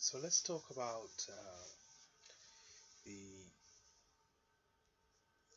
So let's talk about the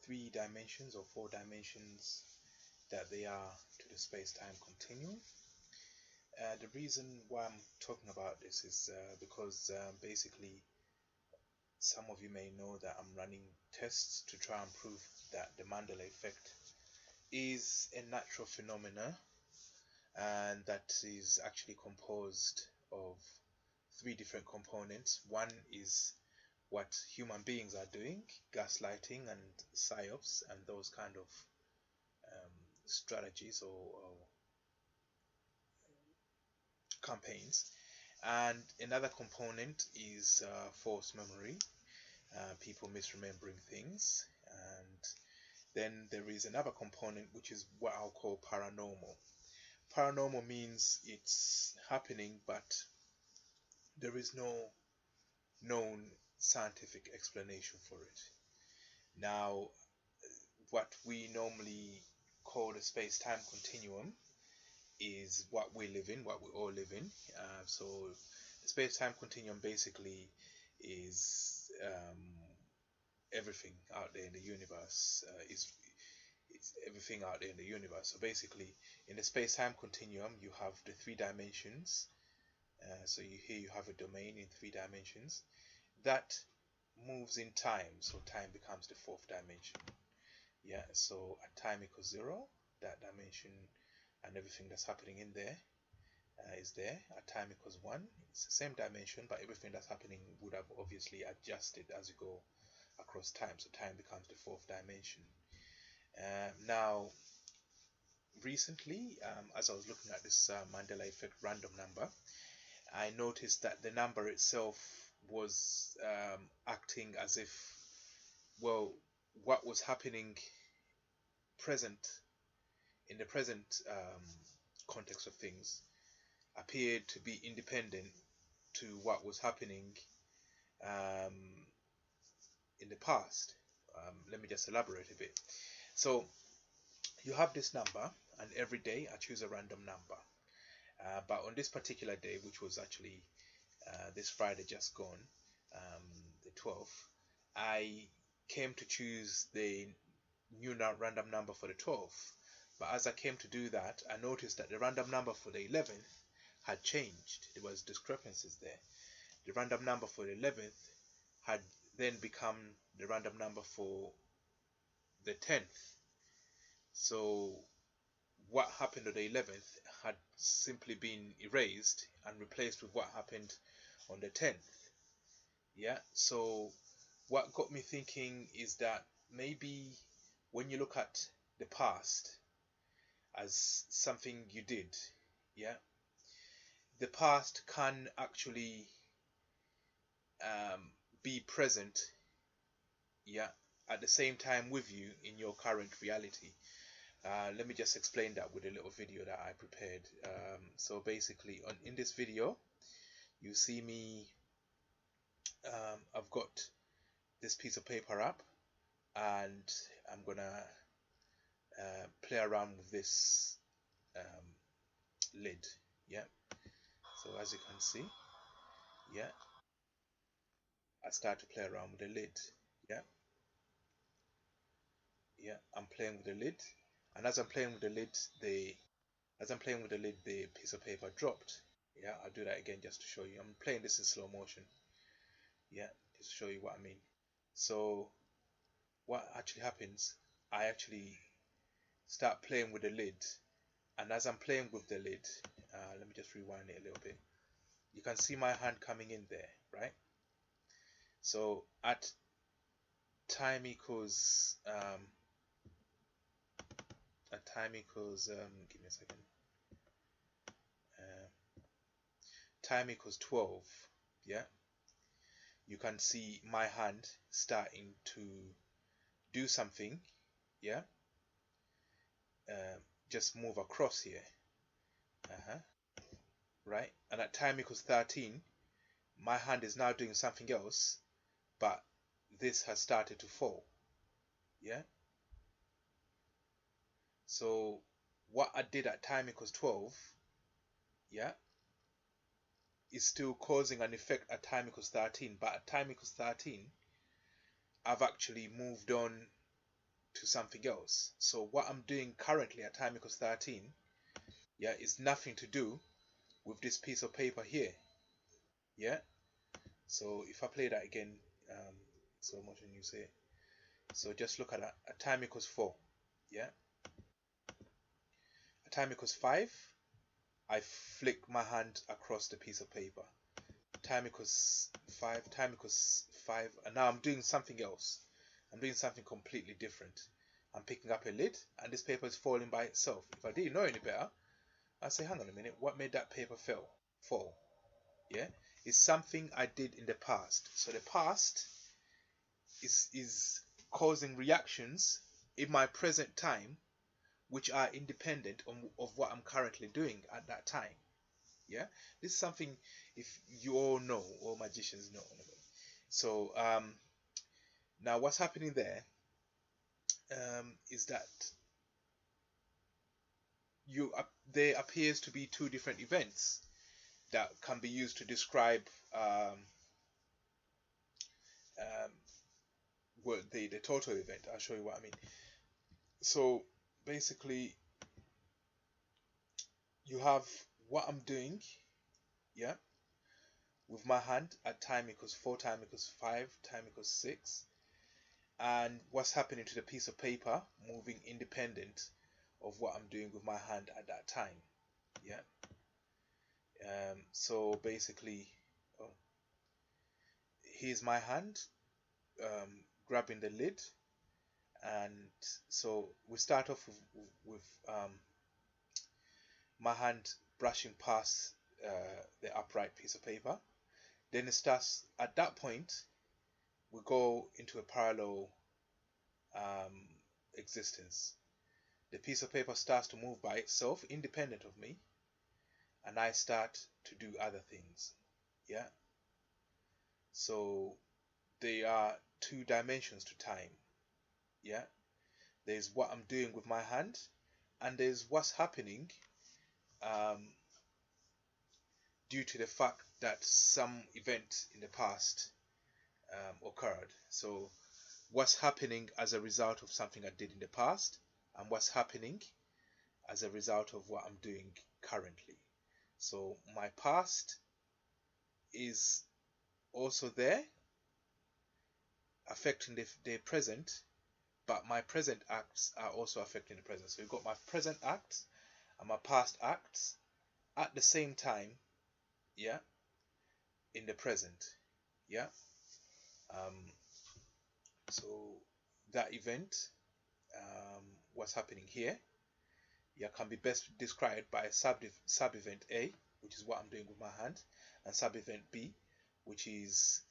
three dimensions or four dimensions that they are to the space-time continuum. The reason why I'm talking about this is because basically some of you may know that I'm running tests to try and prove that the Mandela effect is a natural phenomena, and that is actually composed of three different components. One is what human beings are doing, gaslighting and psyops and those kind of strategies or campaigns. And another component is false memory, people misremembering things. And then there is another component which is what I'll call paranormal. Paranormal means it's happening, but there is no known scientific explanation for it. Now, what we normally call the space-time continuum is what we live in, what we all live in. So the space-time continuum basically is everything out there in the universe. It's everything out there in the universe. So basically, in the space-time continuum, you have the three dimensions. So here you have a domain in three dimensions that moves in time. So time becomes the fourth dimension. Yeah. So at time equals 0, that dimension and everything that's happening in there is there. At time equals 1, it's the same dimension, but everything that's happening would have obviously adjusted as you go across time. So time becomes the fourth dimension. Now, recently, as I was looking at this Mandela effect random number, I noticed that the number itself was acting as if, well, what was happening in the present context of things appeared to be independent to what was happening in the past. Let me just elaborate a bit. So you have this number, and every day I choose a random number. But on this particular day, which was actually this Friday just gone, the 12th, I came to choose the new random number for the 12th. But as I came to do that, I noticed that the random number for the 11th had changed. There was discrepancies there. The random number for the 11th had then become the random number for the 10th. So what happened on the 11th had simply been erased and replaced with what happened on the 10th. Yeah, so what got me thinking is that maybe when you look at the past as something you did, yeah, the past can actually be present, yeah, at the same time with you in your current reality. Let me just explain that with a little video that I prepared. So basically, in this video, you see me. I've got this piece of paper up, and I'm gonna play around with this lid. Yeah. So as you can see, yeah, I start to play around with the lid. Yeah. Yeah. I'm playing with the lid, and as I'm playing with the lid, the piece of paper dropped. Yeah, I'll do that again just to show you. I'm playing this in slow motion. Yeah, just to show you what I mean. So what actually happens, I actually start playing with the lid, and as I'm playing with the lid, let me just rewind it a little bit. You can see my hand coming in there, right? So at time equals give me a second. Time equals 12. Yeah, you can see my hand starting to do something. Yeah, just move across here. Right, and at time equals 13, my hand is now doing something else, but this has started to fall. Yeah, so what I did at time equals 12, yeah, is still causing an effect at time equals 13, but at time equals 13 I've actually moved on to something else. So what I'm doing currently at time equals 13, yeah, is nothing to do with this piece of paper here. Yeah, so if I play that again, slow motion, you say, so just look at that. At time equals 4, yeah, at time equals 5, I flick my hand across the piece of paper. Time equals 5, time equals 5, and now I'm doing something else. I'm doing something completely different. I'm picking up a lid, and this paper is falling by itself. If I didn't know any better, I'd say, hang on a minute, what made that paper fall? Yeah, it's something I did in the past. So the past is causing reactions in my present time, which are independent of what I'm currently doing at that time. Yeah, this is something, if you all know, all magicians know. So now what's happening there is that there appears to be two different events that can be used to describe what the total event. I'll show you what I mean. So basically, you have what I'm doing, yeah, with my hand at time equals 4, time equals 5, time equals 6, and what's happening to the piece of paper moving independent of what I'm doing with my hand at that time. Yeah. So basically, oh, here's my hand grabbing the lid, and so we start off with my hand brushing past the upright piece of paper. Then it starts, at that point we go into a parallel existence. The piece of paper starts to move by itself independent of me, and I start to do other things. Yeah, so there are two dimensions to time. Yeah, there's what I'm doing with my hand, and there's what's happening due to the fact that some event in the past occurred. So what's happening as a result of something I did in the past, and what's happening as a result of what I'm doing currently. So my past is also there affecting the present, but my present acts are also affecting the present. So you've got my present acts and my past acts at the same time, yeah, in the present. Yeah. So that event, what's happening here, yeah, can be best described by sub-event A, which is what I'm doing with my hand, and sub-event B, which is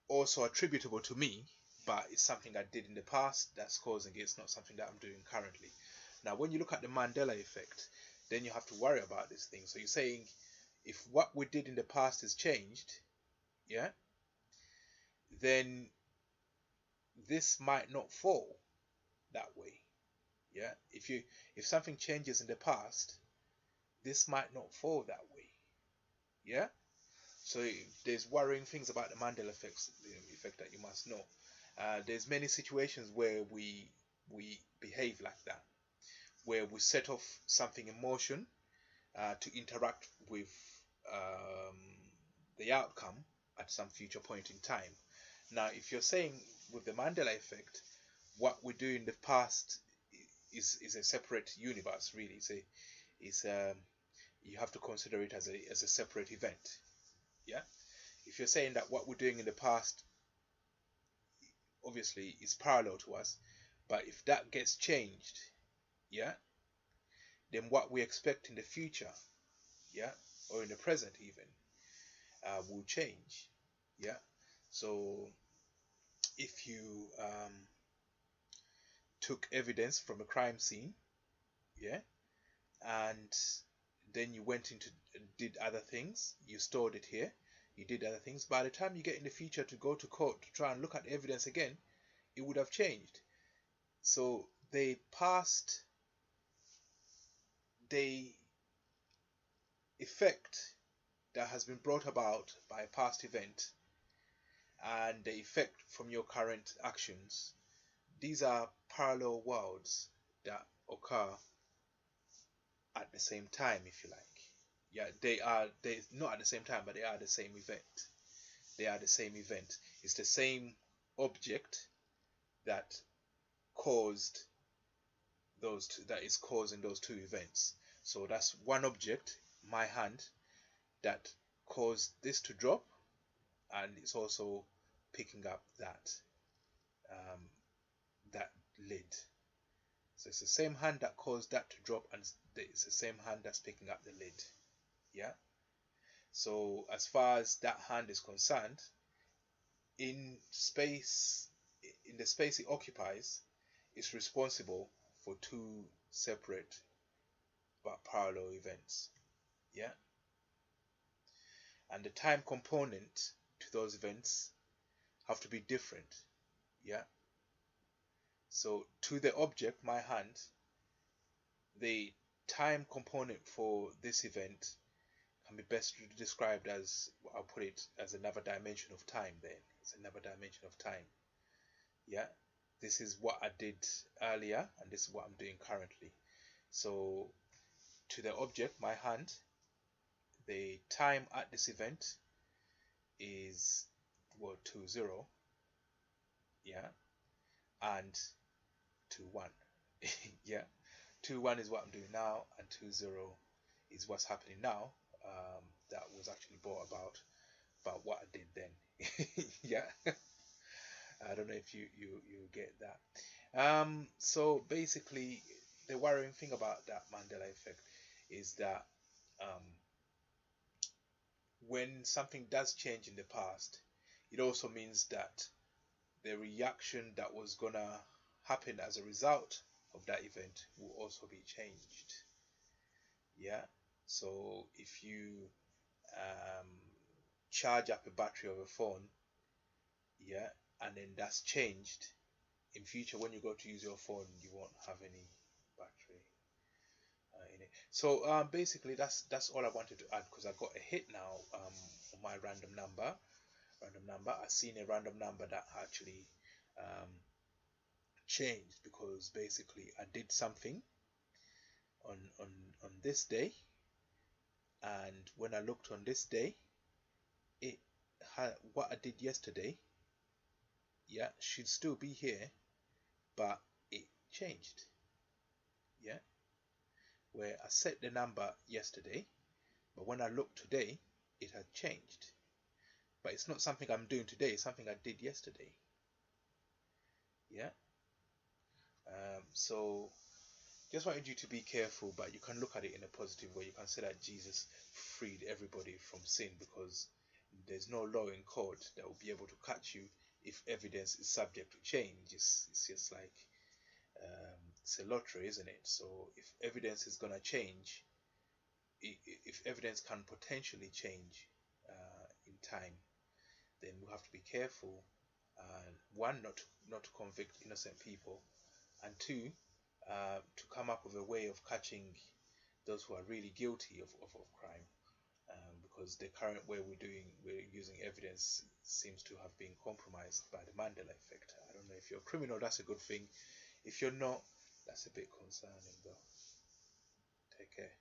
also attributable to me, but it's something I did in the past that's causing it. It's not something that I'm doing currently. Now, when you look at the Mandela effect, then you have to worry about this thing. So you're saying, if what we did in the past is changed, yeah, then this might not fall that way. Yeah, if something changes in the past, this might not fall that way. Yeah, so there's worrying things about the Mandela effect that you must know. There's many situations where we behave like that, where we set off something in motion to interact with the outcome at some future point in time. Now, if you're saying with the Mandela effect, what we do in the past is a separate universe, really. You have to consider it as a separate event. Yeah. If you're saying that what we're doing in the past obviously is parallel to us, but if that gets changed, yeah, then what we expect in the future, yeah, or in the present even, will change. Yeah. So if you took evidence from a crime scene, yeah, and then you went into did other things, you stored it here, you did other things, by the time you get in the future to go to court to try and look at the evidence again, it would have changed. So they effect that has been brought about by a past event and the effect from your current actions, these are parallel worlds that occur at the same time, if you like. Yeah, they not at the same time, but they are the same event. They are the same event. It's the same object that caused those two, that is causing those two events. So that's one object, my hand, that caused this to drop, and it's also picking up um, that lid. So it's the same hand that caused that to drop, and it's the same hand that's picking up the lid. Yeah. So as far as that hand is concerned, in space, in the space it occupies, it's responsible for two separate but parallel events. Yeah. And the time component to those events have to be different. Yeah. So to the object, my hand, the time component for this event can be best described as, I'll put it as another dimension of time then. It's another dimension of time. Yeah. This is what I did earlier, and this is what I'm doing currently. So to the object, my hand, the time at this event is, well, 20. Yeah. And 21. Yeah. 21 is what I'm doing now, and 20 is what's happening now. That was actually brought about what I did then. Yeah. I don't know if you get that. So basically, the worrying thing about that Mandela effect is that when something does change in the past, it also means that the reaction that was gonna happen as a result of that event will also be changed. Yeah. So if you charge up a battery of a phone, yeah, and then that's changed, in future when you go to use your phone, you won't have any battery in it. So basically that's all I wanted to add, because I got a hit now on my random number. I seen a random number that actually changed, because basically I did something on on this day, and when I looked on this day, it had what I did yesterday, yeah, should still be here, but it changed. Yeah. Where I set the number yesterday, but when I look today, it had changed. But it's not something I'm doing today, it's something I did yesterday. Yeah. So just wanted you to be careful, but you can look at it in a positive way. You can say that Jesus freed everybody from sin, because there's no law in court that will be able to catch you if evidence is subject to change. It's just like it's a lottery, isn't it? So if evidence is gonna change, if evidence can potentially change in time, then we have to be careful. One, not to convict innocent people, and two, to come up with a way of catching those who are really guilty of crime, because the current way we're using evidence seems to have been compromised by the Mandela effect. I don't know, if you're a criminal, that's a good thing. If you're not, that's a bit concerning though. Take care.